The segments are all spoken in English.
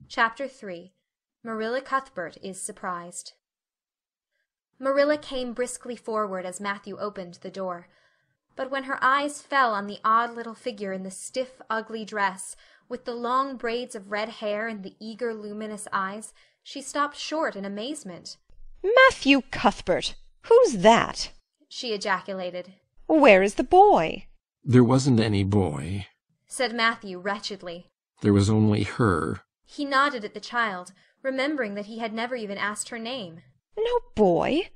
Chapter 3. Marilla Cuthbert is surprised. Marilla came briskly forward as Matthew opened the door. But when her eyes fell on the odd little figure in the stiff, ugly dress, with the long braids of red hair and the eager, luminous eyes, she stopped short in amazement. "Matthew Cuthbert! Who's that?" she ejaculated. "Where is the boy?" "There wasn't any boy," said Matthew wretchedly. "there was only her." He nodded at the child, remembering that he had never even asked her name. "No boy?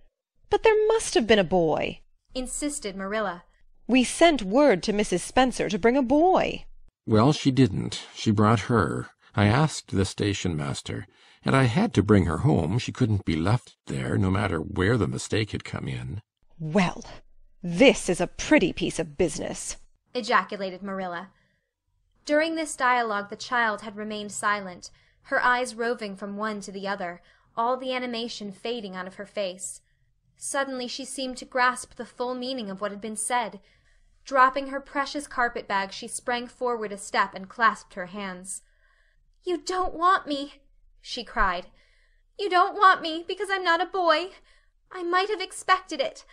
But there must have been a boy," insisted Marilla. "We sent word to Mrs. Spencer to bring a boy." "Well, she didn't. She brought her. I asked the station-master, and I had to bring her home. She couldn't be left there, no matter where the mistake had come in." "Well, this is a pretty piece of business," ejaculated Marilla. During this dialogue the child had remained silent, her eyes roving from one to the other, all the animation fading out of her face. Suddenly she seemed to grasp the full meaning of what had been said. Dropping her precious carpet-bag, she sprang forward a step and clasped her hands. "You don't want me," she cried. "You don't want me because I'm not a boy. I might have expected it.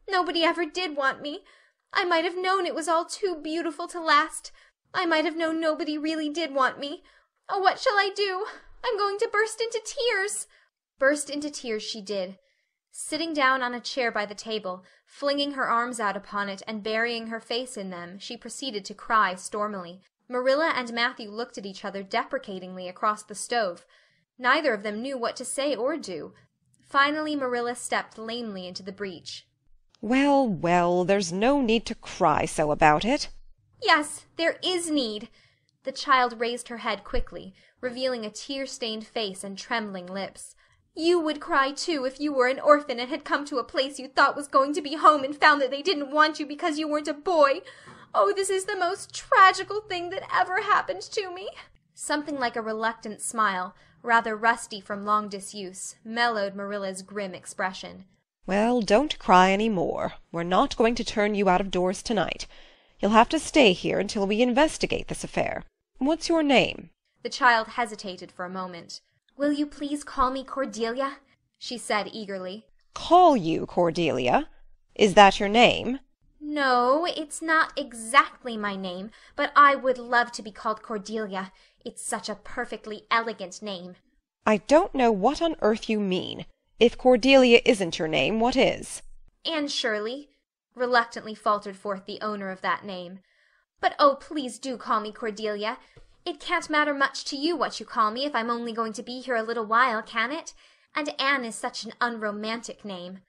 Nobody ever did want me. I might have known it was all too beautiful to last. I might have known nobody really did want me. Oh, what shall I do? I'm going to burst into tears." Burst into tears she did. Sitting down on a chair by the table, flinging her arms out upon it and burying her face in them, she proceeded to cry stormily. Marilla and Matthew looked at each other deprecatingly across the stove. Neither of them knew what to say or do. Finally Marilla stepped lamely into the breach. "Well, well, there's no need to cry so about it." "Yes, there is need." The child raised her head quickly, revealing a tear-stained face and trembling lips. "You would cry, too, if you were an orphan and had come to a place you thought was going to be home and found that they didn't want you because you weren't a boy. Oh, this is the most tragical thing that ever happened to me." Something like a reluctant smile, rather rusty from long disuse, mellowed Marilla's grim expression. "Well, don't cry any more. We're not going to turn you out of doors tonight. You'll have to stay here until we investigate this affair. What's your name?" The child hesitated for a moment. "Will you please call me Cordelia?" she said eagerly. "Call you Cordelia? Is that your name?" "No, it's not exactly my name, but I would love to be called Cordelia. It's such a perfectly elegant name." "I don't know what on earth you mean. If Cordelia isn't your name, what is?" "Anne Shirley," reluctantly faltered forth the owner of that name. "But oh, please do call me Cordelia. It can't matter much to you what you call me if I'm only going to be here a little while, can it? And Anne is such an unromantic name."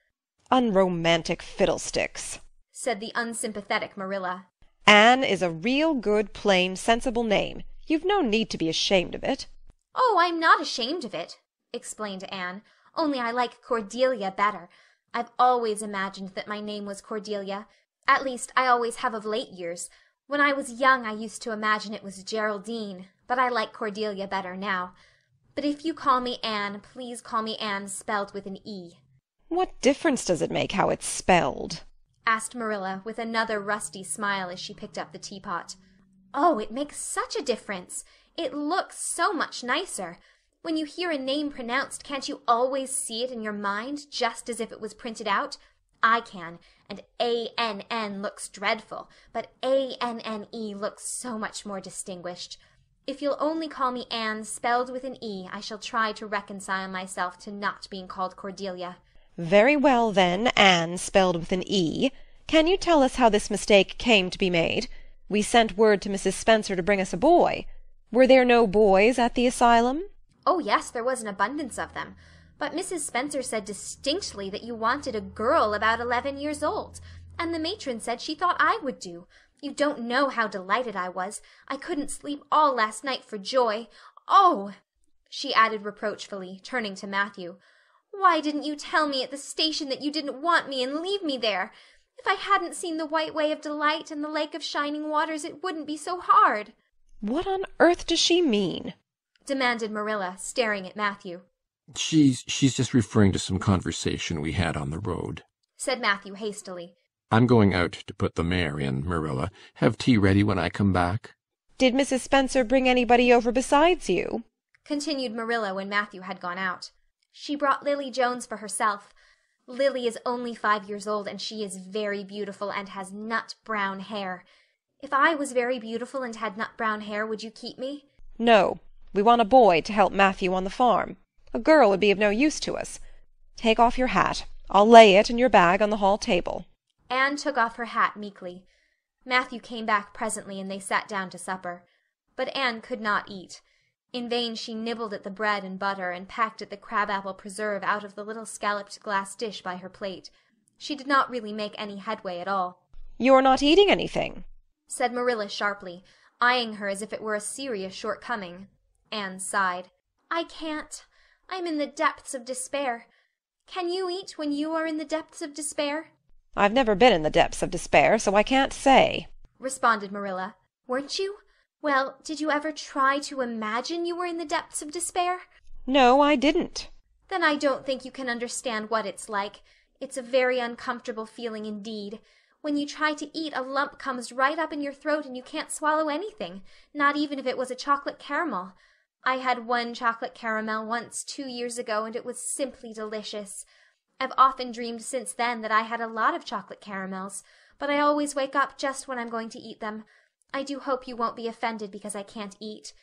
"Unromantic fiddlesticks," said the unsympathetic Marilla. "Anne is a real good, plain, sensible name. You've no need to be ashamed of it." "Oh, I'm not ashamed of it," explained Anne. "Only I like Cordelia better. I've always imagined that my name was Cordelia. At least, I always have of late years. When I was young I used to imagine it was Geraldine, but I like Cordelia better now. But if you call me Anne, please call me Anne spelled with an E." "What difference does it make how it's spelled?" asked Marilla, with another rusty smile as she picked up the teapot. "Oh, it makes such a difference. It looks so much nicer. When you hear a name pronounced, can't you always see it in your mind, just as if it was printed out? I can, and A-N-N looks dreadful, but A-N-N-E looks so much more distinguished. If you'll only call me Anne spelled with an E, I shall try to reconcile myself to not being called Cordelia." "Very well, then, Anne spelled with an E. Can you tell us how this mistake came to be made? We sent word to Mrs. Spencer to bring us a boy. Were there no boys at the asylum?" "Oh, yes, there was an abundance of them. But Mrs. Spencer said distinctly that you wanted a girl about 11 years old, and the matron said she thought I would do. You don't know how delighted I was. I couldn't sleep all last night for joy. Oh," she added reproachfully, turning to Matthew, "why didn't you tell me at the station that you didn't want me and leave me there? If I hadn't seen the White Way of Delight and the Lake of Shining Waters, it wouldn't be so hard." "What on earth does she mean?" demanded Marilla, staring at Matthew. She's just referring to some conversation we had on the road," said Matthew hastily. "I'm going out to put the mare in, Marilla. Have tea ready when I come back." "Did Mrs. Spencer bring anybody over besides you?" continued Marilla when Matthew had gone out. "She brought Lily Jones for herself. Lily is only 5 years old, and she is very beautiful and has nut-brown hair. If I was very beautiful and had nut-brown hair, would you keep me?" "No. We want a boy to help Matthew on the farm. A girl would be of no use to us. Take off your hat. I'll lay it and your bag on the hall table." Anne took off her hat meekly. Matthew came back presently, and they sat down to supper. But Anne could not eat. In vain she nibbled at the bread and butter and pecked at the crab-apple preserve out of the little scalloped glass dish by her plate. She did not really make any headway at all. "You're not eating anything," said Marilla sharply, eyeing her as if it were a serious shortcoming. Anne sighed. "I can't. I'm in the depths of despair. Can you eat when you are in the depths of despair?" "I've never been in the depths of despair, so I can't say," responded Marilla. "Weren't you? Well, did you ever try to imagine you were in the depths of despair?" "No, I didn't." "Then I don't think you can understand what it's like. It's a very uncomfortable feeling indeed. When you try to eat, a lump comes right up in your throat and you can't swallow anything, not even if it was a chocolate caramel. I had one chocolate caramel once 2 years ago, and it was simply delicious. I've often dreamed since then that I had a lot of chocolate caramels, but I always wake up just when I'm going to eat them. I do hope you won't be offended because I can't eat.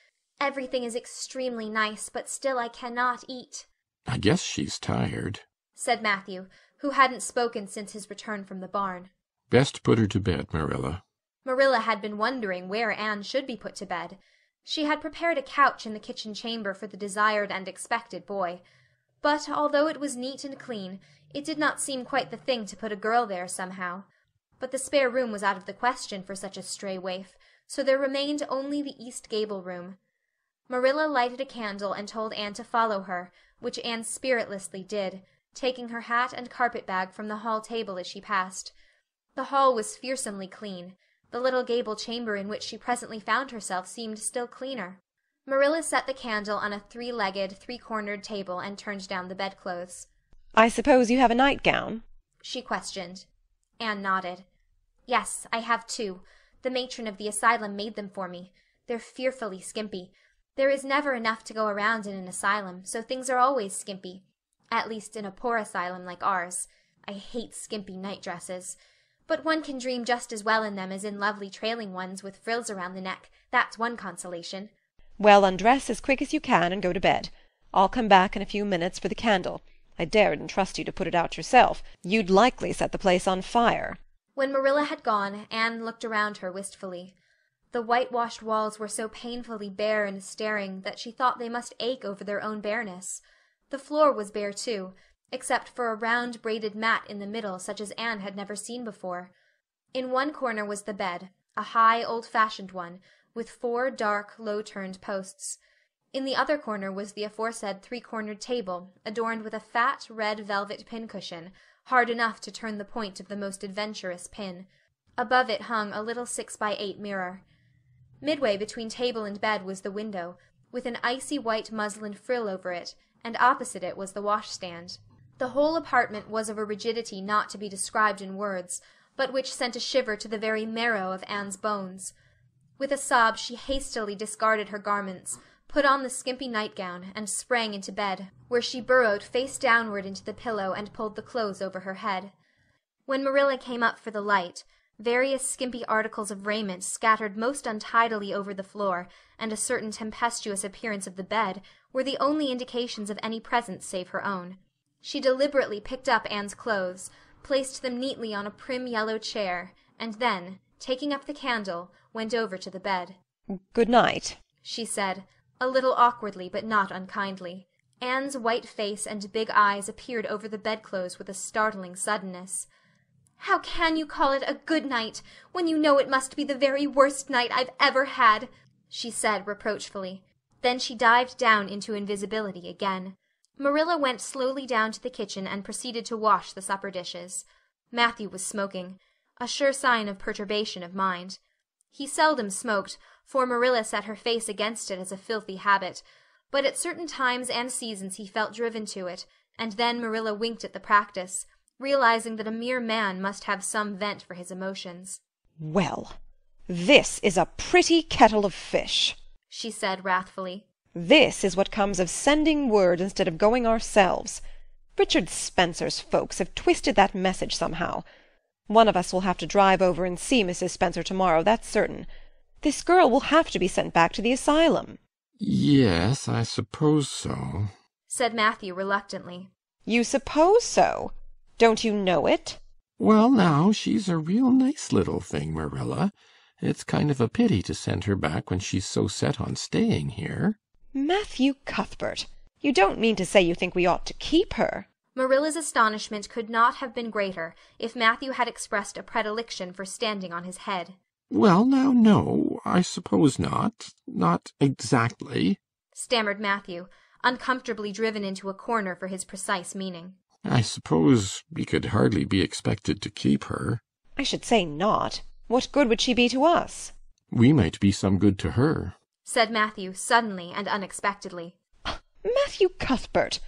Everything is extremely nice, but still I cannot eat." "I guess she's tired," said Matthew, who hadn't spoken since his return from the barn. "Best put her to bed, Marilla." Marilla had been wondering where Anne should be put to bed. She had prepared a couch in the kitchen chamber for the desired and expected boy. But although it was neat and clean, it did not seem quite the thing to put a girl there somehow. But the spare room was out of the question for such a stray waif, so there remained only the east gable room. Marilla lighted a candle and told Anne to follow her, which Anne spiritlessly did, taking her hat and carpet-bag from the hall table as she passed. The hall was fearsomely clean. The little gable chamber in which she presently found herself seemed still cleaner. Marilla set the candle on a 3-legged, 3-cornered table and turned down the bedclothes. "I suppose you have a nightgown?" she questioned. Anne nodded. "Yes, I have 2. The matron of the asylum made them for me. They're fearfully skimpy. There is never enough to go around in an asylum, so things are always skimpy. At least in a poor asylum like ours. I hate skimpy night-dresses. But one can dream just as well in them as in lovely trailing ones with frills around the neck. That's one consolation." "Well, undress as quick as you can and go to bed. I'll come back in a few minutes for the candle. I daren't trust you to put it out yourself. You'd likely set the place on fire." When Marilla had gone, Anne looked around her wistfully. The whitewashed walls were so painfully bare and staring that she thought they must ache over their own bareness. The floor was bare too, except for a round braided mat in the middle such as Anne had never seen before. In one corner was the bed, a high, old-fashioned one, with 4 dark, low-turned posts. In the other corner was the aforesaid 3-cornered table, adorned with a fat, red velvet pincushion, hard enough to turn the point of the most adventurous pin. Above it hung a little 6-by-8 mirror. Midway between table and bed was the window, with an icy white muslin frill over it, and opposite it was the washstand. The whole apartment was of a rigidity not to be described in words, but which sent a shiver to the very marrow of Anne's bones. With a sob she hastily discarded her garments, put on the skimpy nightgown, and sprang into bed, where she burrowed face downward into the pillow and pulled the clothes over her head. When Marilla came up for the light, various skimpy articles of raiment scattered most untidily over the floor, and a certain tempestuous appearance of the bed, were the only indications of any presence save her own. She deliberately picked up Anne's clothes, placed them neatly on a prim yellow chair, and then, taking up the candle, went over to the bed. "Good night," she said, a little awkwardly but not unkindly. Anne's white face and big eyes appeared over the bedclothes with a startling suddenness. "How can you call it a good night, when you know it must be the very worst night I've ever had?" she said reproachfully. Then she dived down into invisibility again. Marilla went slowly down to the kitchen and proceeded to wash the supper dishes. Matthew was smoking, a sure sign of perturbation of mind. He seldom smoked, for Marilla set her face against it as a filthy habit, but at certain times and seasons he felt driven to it, and then Marilla winked at the practice, realizing that a mere man must have some vent for his emotions. "Well, this is a pretty kettle of fish," she said wrathfully. This is what comes of sending word instead of going ourselves. Richard Spencer's folks have twisted that message somehow. One of us will have to drive over and see Mrs. Spencer tomorrow, that's certain. This girl will have to be sent back to the asylum. Yes, I suppose so, said Matthew reluctantly. You suppose so? Don't you know it? Well, now, she's a real nice little thing, Marilla. It's kind of a pity to send her back when she's so set on staying here. Matthew Cuthbert, you don't mean to say you think we ought to keep her? Marilla's astonishment could not have been greater if Matthew had expressed a predilection for standing on his head. Well, now, no, I suppose not. Not exactly, stammered Matthew, uncomfortably driven into a corner for his precise meaning. I suppose we could hardly be expected to keep her. I should say not. What good would she be to us? We might be some good to her, said Matthew suddenly and unexpectedly. Matthew Cuthbert,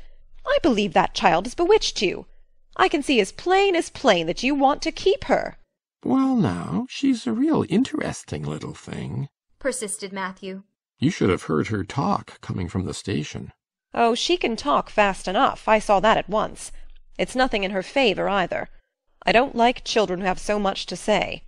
I believe that child has bewitched you. I can see as plain that you want to keep her. Well, now, she's a real interesting little thing, persisted Matthew. You should have heard her talk coming from the station. Oh, she can talk fast enough. I saw that at once. It's nothing in her favour either. I don't like children who have so much to say.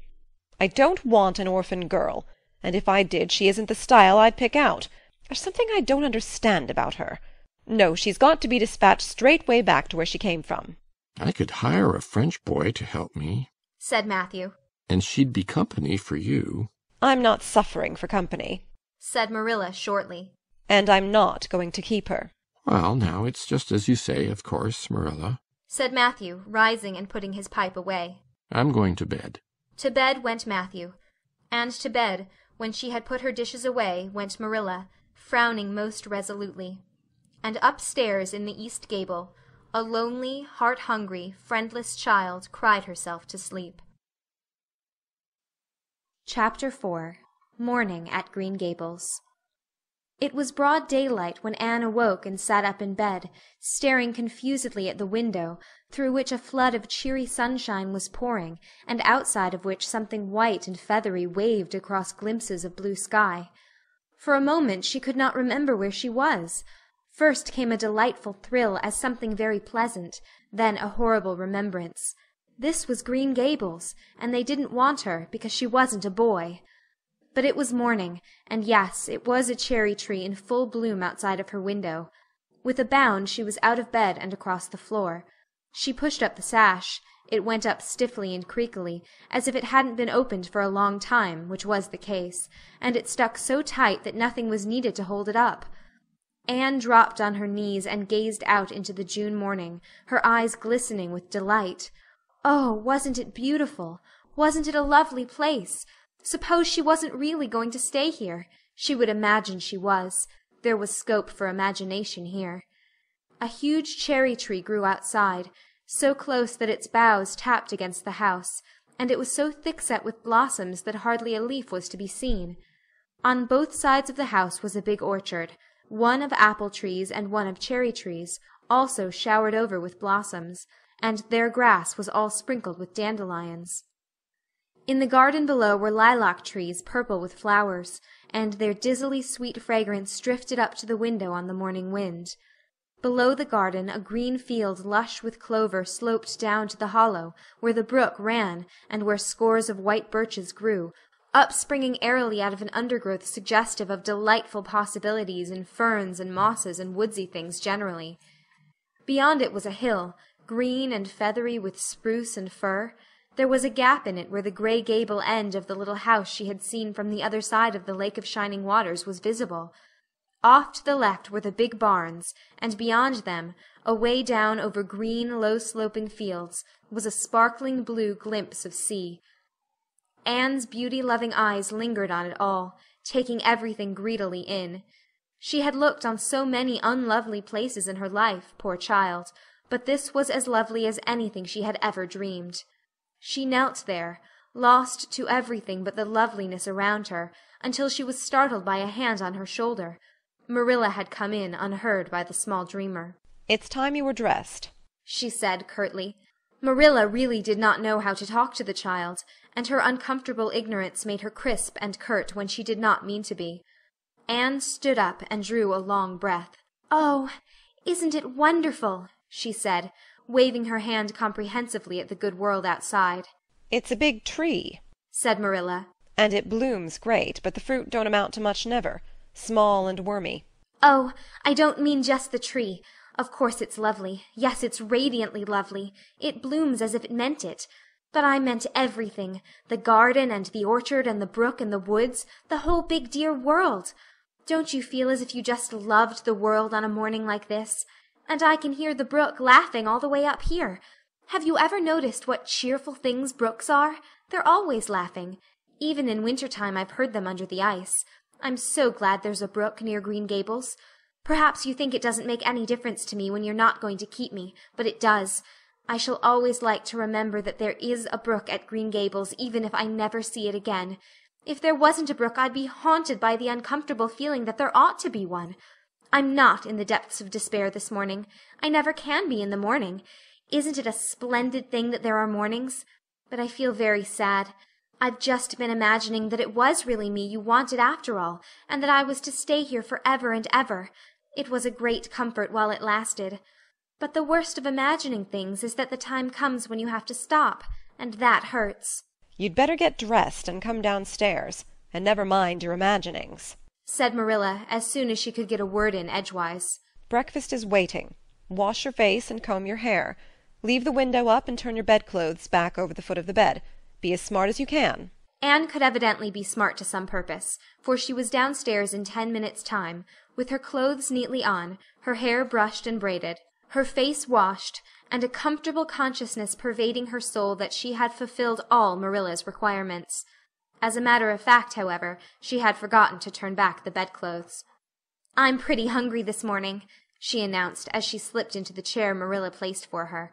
I don't want an orphan girl, and if I did, she isn't the style I'd pick out. There's something I don't understand about her. No, she's got to be dispatched straightway back to where she came from. I could hire a French boy to help me, said Matthew. And she'd be company for you. I'm not suffering for company, said Marilla shortly. And I'm not going to keep her. Well, now, it's just as you say, of course, Marilla, said Matthew, rising and putting his pipe away. I'm going to bed. To bed went Matthew, and to bed, when she had put her dishes away, went Marilla, frowning most resolutely. And upstairs in the east gable, a lonely, heart-hungry, friendless child cried herself to sleep. Chapter 4. Morning at Green Gables. It was broad daylight when Anne awoke and sat up in bed, staring confusedly at the window, through which a flood of cheery sunshine was pouring, and outside of which something white and feathery waved across glimpses of blue sky. For a moment she could not remember where she was. First came a delightful thrill as something very pleasant, then a horrible remembrance. This was Green Gables, and they didn't want her because she wasn't a boy. But it was morning, and yes, it was a cherry-tree in full bloom outside of her window. With a bound she was out of bed and across the floor. She pushed up the sash. It went up stiffly and creakily, as if it hadn't been opened for a long time, which was the case, and it stuck so tight that nothing was needed to hold it up. Anne dropped on her knees and gazed out into the June morning, her eyes glistening with delight. Oh, wasn't it beautiful? Wasn't it a lovely place? Suppose she wasn't really going to stay here. She would imagine she was. There was scope for imagination here. A huge cherry-tree grew outside, so close that its boughs tapped against the house, and it was so thick-set with blossoms that hardly a leaf was to be seen. On both sides of the house was a big orchard, one of apple-trees and one of cherry-trees, also showered over with blossoms, and their grass was all sprinkled with dandelions. In the garden below were lilac-trees purple with flowers, and their dizzily sweet fragrance drifted up to the window on the morning wind. Below the garden a green field lush with clover sloped down to the hollow, where the brook ran, and where scores of white birches grew, upspringing airily out of an undergrowth suggestive of delightful possibilities in ferns and mosses and woodsy things generally. Beyond it was a hill, green and feathery with spruce and fir. There was a gap in it where the grey gable end of the little house she had seen from the other side of the Lake of Shining Waters was visible. Off to the left were the big barns, and beyond them, away down over green, low-sloping fields, was a sparkling blue glimpse of sea. Anne's beauty-loving eyes lingered on it all, taking everything greedily in. She had looked on so many unlovely places in her life, poor child, but this was as lovely as anything she had ever dreamed. She knelt there, lost to everything but the loveliness around her, until she was startled by a hand on her shoulder. Marilla had come in unheard by the small dreamer. "It's time you were dressed," she said curtly. Marilla really did not know how to talk to the child, and her uncomfortable ignorance made her crisp and curt when she did not mean to be. Anne stood up and drew a long breath. "Oh, isn't it wonderful?" she said, waving her hand comprehensively at the good world outside. "It's a big tree," said Marilla. "and it blooms great, but the fruit don't amount to much never. Small and wormy." "Oh, I don't mean just the tree. Of course it's lovely. Yes, it's radiantly lovely. It blooms as if it meant it. But I meant everything. The garden and the orchard and the brook and the woods. The whole big dear world. Don't you feel as if you just loved the world on a morning like this? And I can hear the brook laughing all the way up here. Have you ever noticed what cheerful things brooks are? They're always laughing. Even in winter-time I've heard them under the ice. I'm so glad there's a brook near Green Gables. Perhaps you think it doesn't make any difference to me when you're not going to keep me, but it does. I shall always like to remember that there is a brook at Green Gables, even if I never see it again. If there wasn't a brook, I'd be haunted by the uncomfortable feeling that there ought to be one. I'm not in the depths of despair this morning. I never can be in the morning. Isn't it a splendid thing that there are mornings? But I feel very sad. I've just been imagining that it was really me you wanted after all, and that I was to stay here for ever and ever. It was a great comfort while it lasted. But the worst of imagining things is that the time comes when you have to stop, and that hurts." "You'd better get dressed and come downstairs, and never mind your imaginings," said Marilla as soon as she could get a word in edgewise. "Breakfast is waiting. Wash your face and comb your hair. Leave the window up and turn your bedclothes back over the foot of the bed. Be as smart as you can." Anne could evidently be smart to some purpose, for she was downstairs in 10 minutes' time, with her clothes neatly on, her hair brushed and braided, her face washed, and a comfortable consciousness pervading her soul that she had fulfilled all Marilla's requirements. As a matter of fact, however, she had forgotten to turn back the bedclothes. "I'm pretty hungry this morning," she announced as she slipped into the chair Marilla placed for her.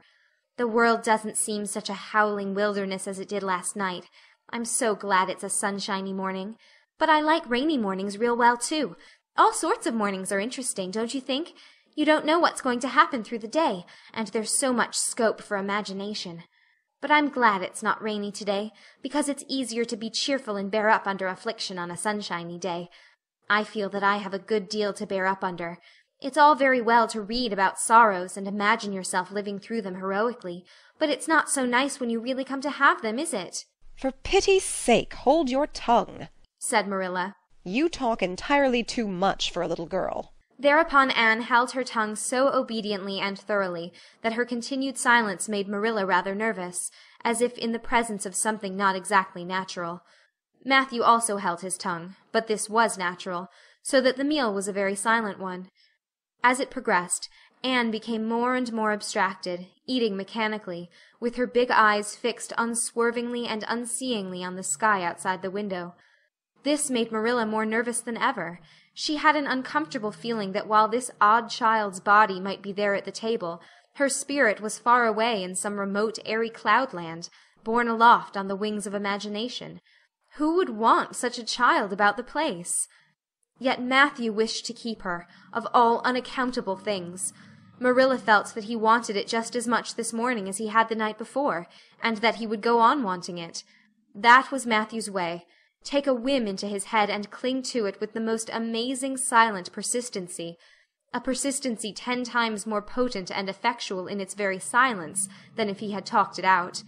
"The world doesn't seem such a howling wilderness as it did last night. I'm so glad it's a sunshiny morning. But I like rainy mornings real well, too. All sorts of mornings are interesting, don't you think? You don't know what's going to happen through the day, and there's so much scope for imagination. But I'm glad it's not rainy today, because it's easier to be cheerful and bear up under affliction on a sunshiny day. I feel that I have a good deal to bear up under. It's all very well to read about sorrows and imagine yourself living through them heroically, but it's not so nice when you really come to have them, is it?" "For pity's sake, hold your tongue," said Marilla. "You talk entirely too much for a little girl." Thereupon Anne held her tongue so obediently and thoroughly that her continued silence made Marilla rather nervous, as if in the presence of something not exactly natural. Matthew also held his tongue, but this was natural, so that the meal was a very silent one. As it progressed, Anne became more and more abstracted, eating mechanically, with her big eyes fixed unswervingly and unseeingly on the sky outside the window. This made Marilla more nervous than ever. She had an uncomfortable feeling that while this odd child's body might be there at the table, her spirit was far away in some remote airy cloudland, borne aloft on the wings of imagination. Who would want such a child about the place? Yet Matthew wished to keep her, of all unaccountable things. Marilla felt that he wanted it just as much this morning as he had the night before, and that he would go on wanting it. That was Matthew's way. Take a whim into his head and cling to it with the most amazing silent persistency, a persistency 10 times more potent and effectual in its very silence than if he had talked it out.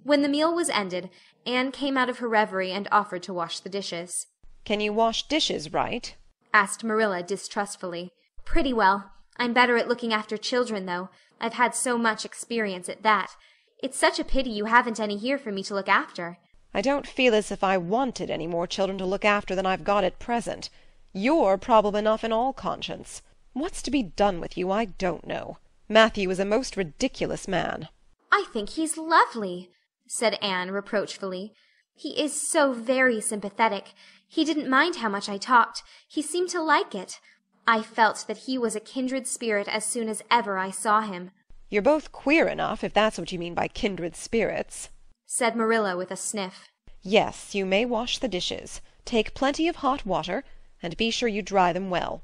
When the meal was ended, Anne came out of her reverie and offered to wash the dishes. "Can you wash dishes right?" asked Marilla distrustfully. "Pretty well. I'm better at looking after children, though. I've had so much experience at that. It's such a pity you haven't any here for me to look after." "I don't feel as if I wanted any more children to look after than I've got at present. You're probable enough in all conscience. What's to be done with you, I don't know. Matthew is a most ridiculous man." "I think he's lovely," said Anne reproachfully. "He is so very sympathetic. He didn't mind how much I talked. He seemed to like it. I felt that he was a kindred spirit as soon as ever I saw him." "You're both queer enough, if that's what you mean by kindred spirits," said Marilla with a sniff. "Yes, you may wash the dishes. Take plenty of hot water, and be sure you dry them well.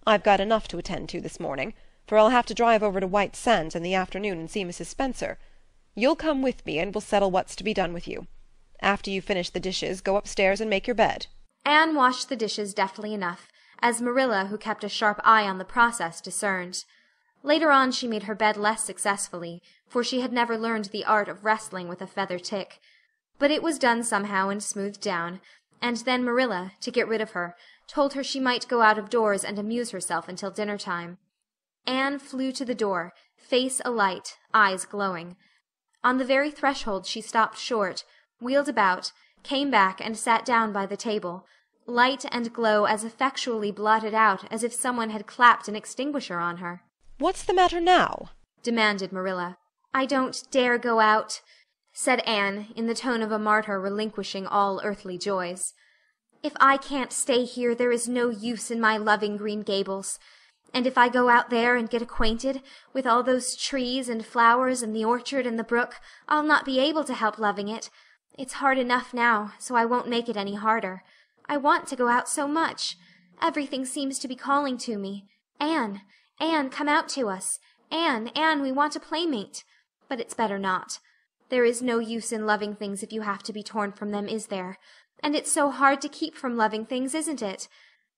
I've got enough to attend to this morning, for I'll have to drive over to White Sands in the afternoon and see Mrs. Spencer. You'll come with me, and we'll settle what's to be done with you. After you've finished the dishes, go upstairs and make your bed." Anne washed the dishes deftly enough, as Marilla, who kept a sharp eye on the process, discerned. Later on she made her bed less successfully, for she had never learned the art of wrestling with a feather tick. But it was done somehow and smoothed down, and then Marilla, to get rid of her, told her she might go out of doors and amuse herself until dinner-time. Anne flew to the door, face alight, eyes glowing. On the very threshold she stopped short, wheeled about, came back and sat down by the table, light and glow as effectually blotted out as if someone had clapped an extinguisher on her. "What's the matter now?" demanded Marilla. "I don't dare go out," said Anne, in the tone of a martyr relinquishing all earthly joys. "If I can't stay here, there is no use in my loving Green Gables. And if I go out there and get acquainted with all those trees and flowers and the orchard and the brook, I'll not be able to help loving it. It's hard enough now, so I won't make it any harder. I want to go out so much. Everything seems to be calling to me. Anne, Anne, come out to us. Anne, Anne, we want a playmate. But it's better not. There is no use in loving things if you have to be torn from them, is there? And it's so hard to keep from loving things, isn't it?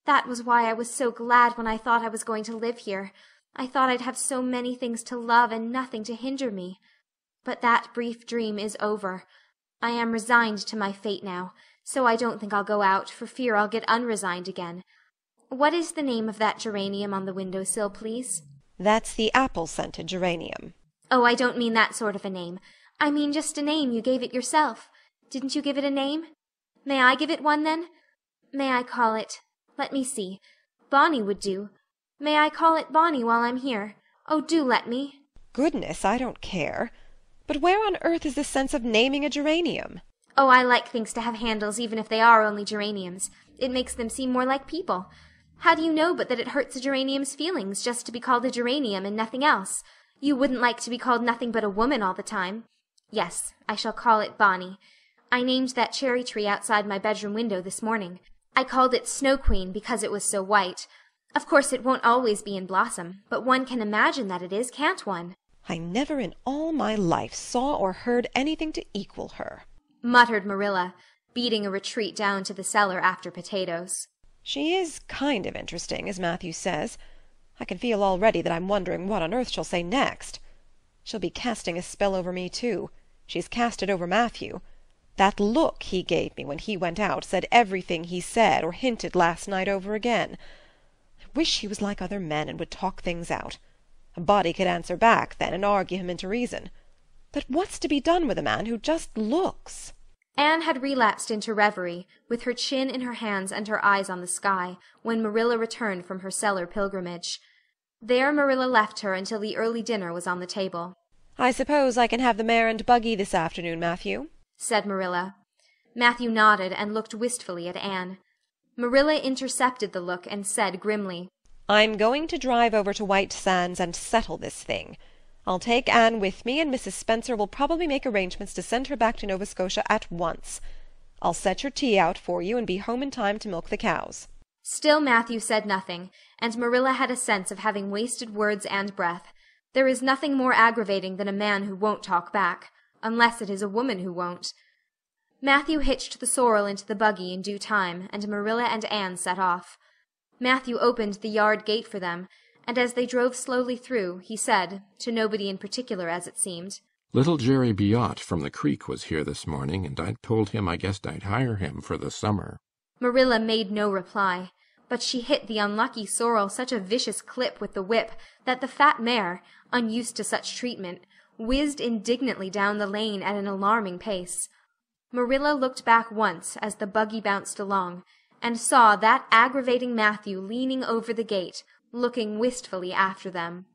That was why I was so glad when I thought I was going to live here. I thought I'd have so many things to love and nothing to hinder me. But that brief dream is over. I am resigned to my fate now, so I don't think I'll go out for fear I'll get unresigned again. What is the name of that geranium on the window-sill, please?" "That's the apple-scented geranium." "Oh, I don't mean that sort of a name. I mean just a name. You gave it yourself. Didn't you give it a name? May I give it one, then? May I call it— let me see. Bonnie would do. May I call it Bonnie while I'm here? Oh, do let me." "Goodness, I don't care. But where on earth is the sense of naming a geranium?" "Oh, I like things to have handles even if they are only geraniums. It makes them seem more like people. How do you know but that it hurts a geranium's feelings just to be called a geranium and nothing else? You wouldn't like to be called nothing but a woman all the time. Yes, I shall call it Bonnie. I named that cherry tree outside my bedroom window this morning. I called it Snow Queen because it was so white. Of course it won't always be in blossom, but one can imagine that it is, can't one?" "I never in all my life saw or heard anything to equal her," muttered Marilla, beating a retreat down to the cellar after potatoes. "She is kind of interesting, as Matthew says. I can feel already that I'm wondering what on earth she'll say next. She'll be casting a spell over me, too. She's cast it over Matthew. That look he gave me when he went out said everything he said or hinted last night over again. I wish he was like other men and would talk things out. A body could answer back then and argue him into reason. But what's to be done with a man who just looks?" Anne had relapsed into reverie, with her chin in her hands and her eyes on the sky, when Marilla returned from her cellar pilgrimage. There Marilla left her until the early dinner was on the table. "I suppose I can have the mare and buggy this afternoon, Matthew?" said Marilla. Matthew nodded and looked wistfully at Anne. Marilla intercepted the look and said grimly, "I'm going to drive over to White Sands and settle this thing. I'll take Anne with me, and Mrs. Spencer will probably make arrangements to send her back to Nova Scotia at once. I'll set your tea out for you and be home in time to milk the cows." Still Matthew said nothing, and Marilla had a sense of having wasted words and breath. There is nothing more aggravating than a man who won't talk back, unless it is a woman who won't. Matthew hitched the sorrel into the buggy in due time, and Marilla and Anne set off. Matthew opened the yard gate for them, and as they drove slowly through, he said, to nobody in particular as it seemed, Little Jerry Biot from the creek was here this morning, and I told him I guessed I'd hire him for the summer. Marilla made no reply, but she hit the unlucky sorrel such a vicious clip with the whip that the fat mare, unused to such treatment, whizzed indignantly down the lane at an alarming pace. Marilla looked back once as the buggy bounced along, and saw that aggravating Matthew leaning over the gate, looking wistfully after them.